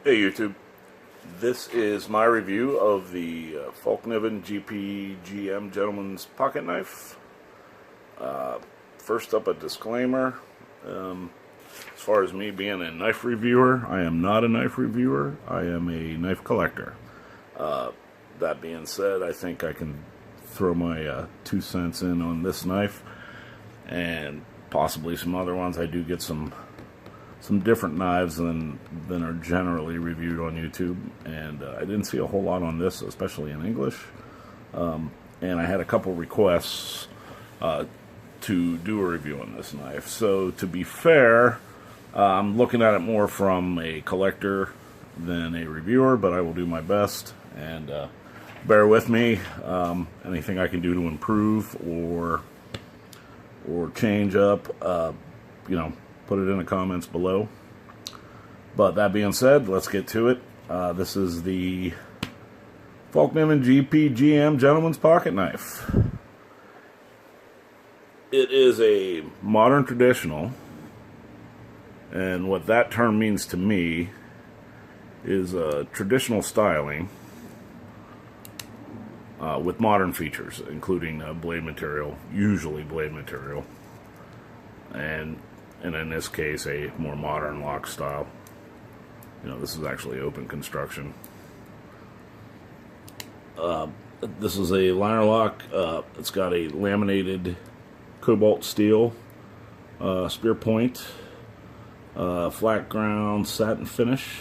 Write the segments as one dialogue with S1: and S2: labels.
S1: Hey YouTube, this is my review of the Fallkniven GPgm Gentleman's Pocket Knife. First up, a disclaimer. As far as me being a knife reviewer, I am not a knife reviewer. I am a knife collector. That being said, I think I can throw my 2 cents in on this knife and possibly some other ones. I do get some different knives than are generally reviewed on YouTube, and I didn't see a whole lot on this, especially in English. And I had a couple requests to do a review on this knife. So to be fair, I'm looking at it more from a collector than a reviewer, but I will do my best, and bear with me. Anything I can do to improve or change up, put it in the comments below. But that being said, let's get to it. This is the Fallkniven GPgm Gentleman's Pocket Knife. It is a modern traditional, and what that term means to me is traditional styling with modern features, including blade material, usually blade material, and in this case, a more modern lock style. This is actually open construction. This is a liner lock. It's got a laminated Cobalt steel spear point, flat ground satin finish.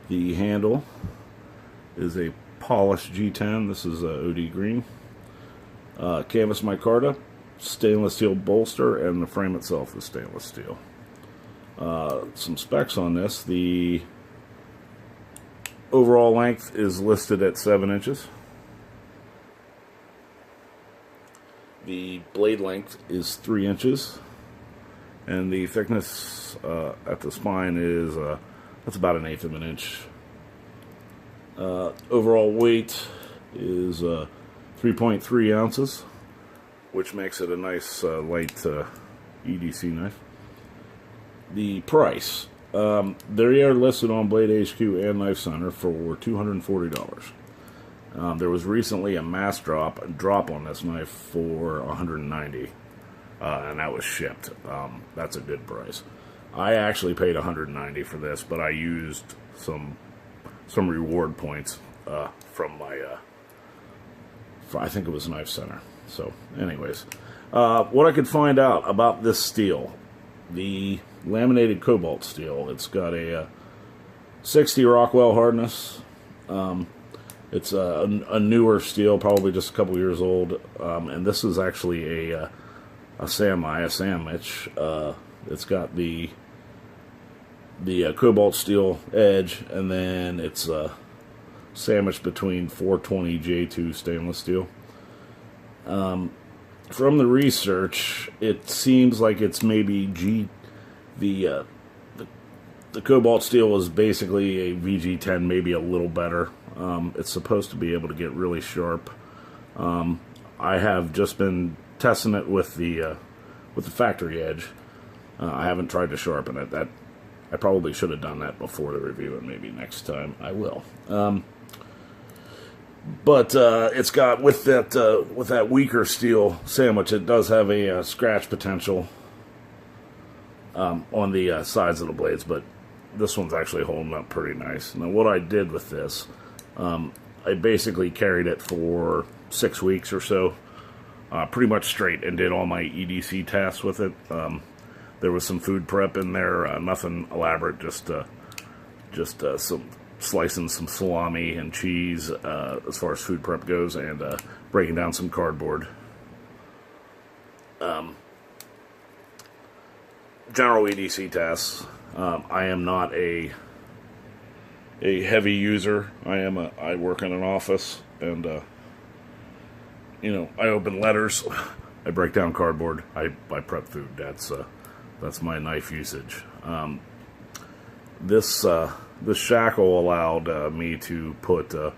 S1: The handle is a polished G10. This is OD green. Canvas Micarta, stainless steel bolster, and the frame itself is stainless steel. Some specs on this: the overall length is listed at 7 inches. The blade length is 3 inches, and the thickness at the spine is that's about 1/8 of an inch. Overall weight is 3.3 ounces, which makes it a nice light EDC knife. The price, they are listed on Blade HQ and Knife Center for $240. There was recently a mass drop on this knife for $190, and that was shipped. That's a good price. I actually paid $190 for this, but I used some reward points from my I think it was Knife Center. So anyways, what I could find out about this steel: the laminated Cobalt steel, it's got a 60 Rockwell hardness. It's a newer steel, probably just a couple years old, and this is actually a sandwich. It's got the Cobalt steel edge, and then it's sandwiched between 420 J2 stainless steel. From the research, it seems like it's maybe the Cobalt steel is basically a VG10, maybe a little better. It's supposed to be able to get really sharp. I have just been testing it with the factory edge. I haven't tried to sharpen it. I probably should have done that before the review, and maybe next time I will. But it's got, with that weaker steel sandwich, it does have a scratch potential on the sides of the blades, but this one's actually holding up pretty nice. Now, what I did with this, I basically carried it for 6 weeks or so, pretty much straight, and did all my EDC tasks with it. There was some food prep in there, nothing elaborate, just some slicing some salami and cheese as far as food prep goes, and breaking down some cardboard. General EDC tasks. I am not a heavy user. I work in an office, and I open letters, I break down cardboard, I prep food. That's my knife usage. This shackle allowed me to put, I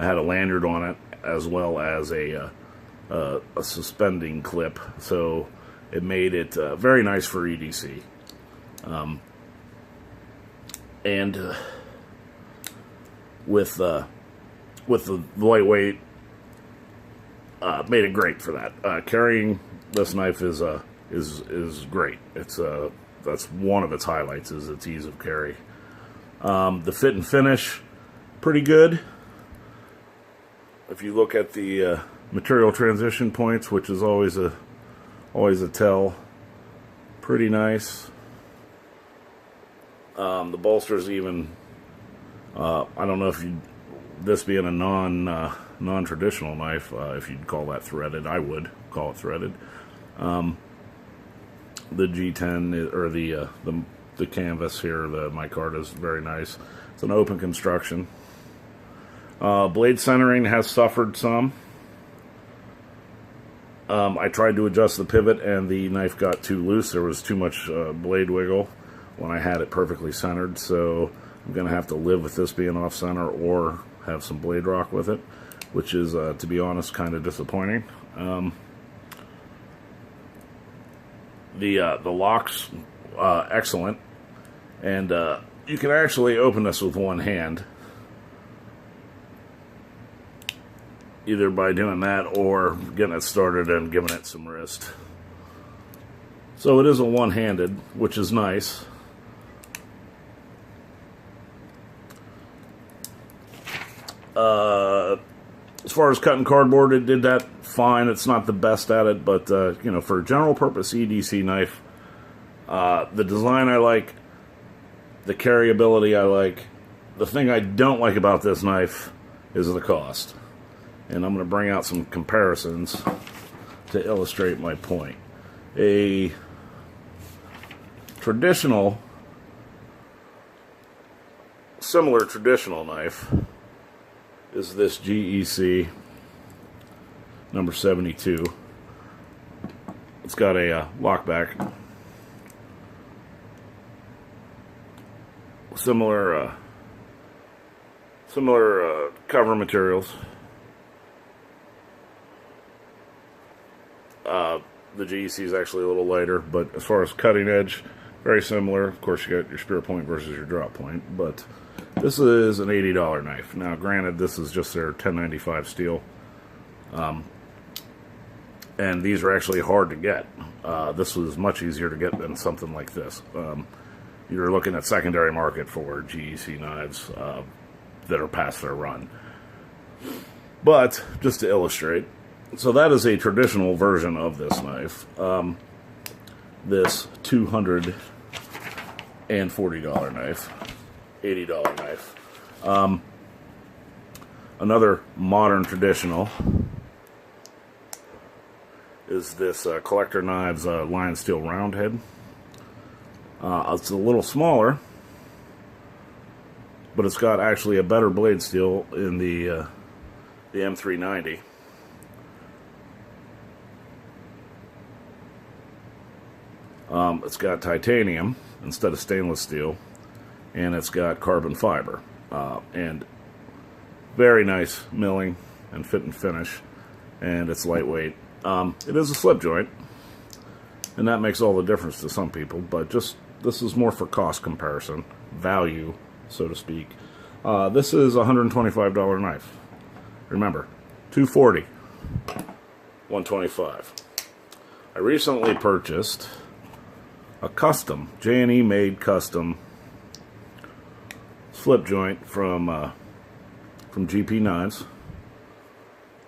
S1: had a lanyard on it, as well as a suspending clip, so it made it very nice for EDC. And with the lightweight made it great for that. Carrying this knife is great. That's one of its highlights, is its ease of carry. The fit and finish, pretty good. If you look at the material transition points, which is always a tell, pretty nice. The bolster's even, I don't know if this being a non-traditional knife, if you'd call that threaded. I would call it threaded. The G10 or the canvas here, the micarta, is very nice. It's an open construction. Blade centering has suffered some. I tried to adjust the pivot and the knife got too loose. There was too much blade wiggle when I had it perfectly centered, so I'm going to have to live with this being off center or have some blade rock with it, which is, to be honest, kind of disappointing. The locks, excellent, and you can actually open this with one hand, either by doing that or getting it started and giving it some wrist. So it is a one-handed, which is nice. As far as cutting cardboard, it did that fine. It's not the best at it, but you know, for a general purpose EDC knife, the design I like, the carryability I like. The thing I don't like about this knife is the cost, and I'm going to bring out some comparisons to illustrate my point. A similar traditional knife is this GEC number 72. It's got a lockback, similar cover materials. The GEC is actually a little lighter, but as far as cutting edge, very similar. Of course, you got your spear point versus your drop point, but this is an $80 knife. Now, granted, this is just their 1095 steel, and these are actually hard to get. This was much easier to get than something like this. You're looking at secondary market for GEC knives that are past their run. But, just to illustrate, so that is a traditional version of this knife. This $240 knife, $80 knife. Another modern traditional is this Collector Knives Lion Steel Roundhead. It's a little smaller, but it's got actually a better blade steel in the M390. It's got titanium instead of stainless steel, and it's got carbon fiber, and very nice milling and fit and finish, and it's lightweight. It is a slip joint, and that makes all the difference to some people, but just this is more for cost comparison, value, so to speak. This is a $125 knife. Remember, $240, $125. I recently purchased a custom, J&E made custom slip joint from GP Knives.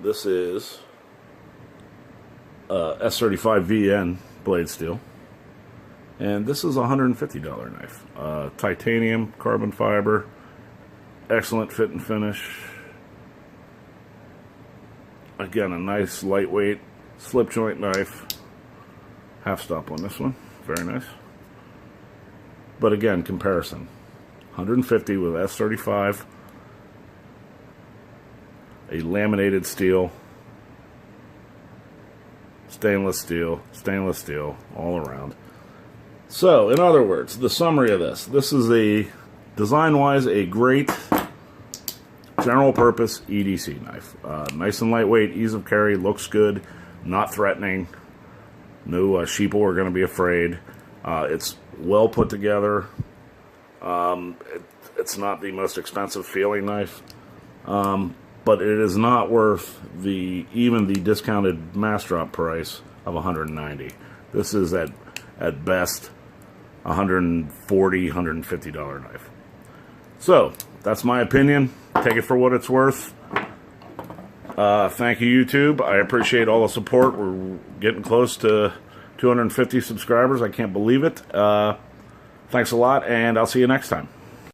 S1: This is S35 VN blade steel, and this is a $150 knife. Titanium, carbon fiber, excellent fit and finish. Again, a nice lightweight slip joint knife. Half stop on this one, very nice. But again, comparison, $150 with S35, a laminated steel, stainless steel, all around. So, in other words, the summary of this is a, design-wise, a great general-purpose EDC knife. Nice and lightweight, ease of carry, looks good, not threatening. No sheeple are going to be afraid. It's well put together. It's not the most expensive feeling knife. but it is not worth even the discounted mass drop price of $190. This is at best $140, $150 knife. So that's my opinion. Take it for what it's worth. Thank you, YouTube. I appreciate all the support. We're getting close to 250 subscribers. I can't believe it. Thanks a lot, and I'll see you next time.